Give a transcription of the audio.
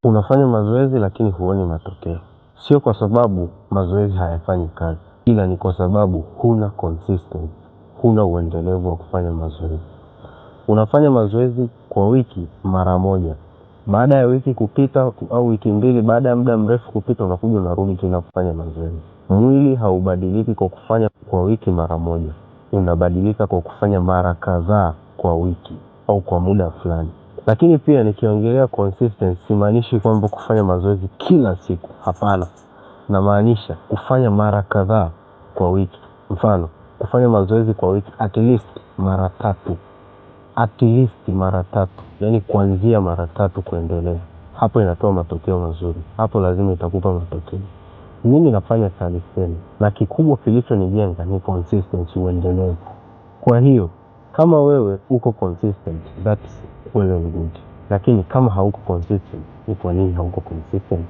Unafanya mazoezi lakini huoni matokeo, sio kwa sababu mazoezi hayafanyi kazi, ila ni kwa sababu huna consistency, huna uendelevu wa kufanya mazoezi. Unafanya mazoezi kwa wiki mara moja, baada ya wiki kupita au wiki mbili, baada ya muda mrefu kupita, unakuja unarudi tena kufanya mazoezi. Mwili haubadiliki kwa kufanya kwa wiki mara moja, unabadilika kwa kufanya mara kadhaa kwa wiki au kwa muda fulani. Lakini pia nikiongelea consistency, simaanishi kwamba kufanya mazoezi kila siku, hapana. Namaanisha kufanya mara kadhaa kwa wiki. Mfano, kufanya mazoezi kwa wiki at least mara 3. At least mara 3. Yaani kuanzia mara 3 kuendelea. Hapo inatoa matokeo mazuri. Hapo lazima itakupa matokeo. Mimi nafanya calisthenics na kikubwa kilichonijenga ni consistency, uendelevu. Kwa hiyo kama wewe uko consistent, that's well and good. Lakini kama hauko consistent, ni kwa nini hauko consistent?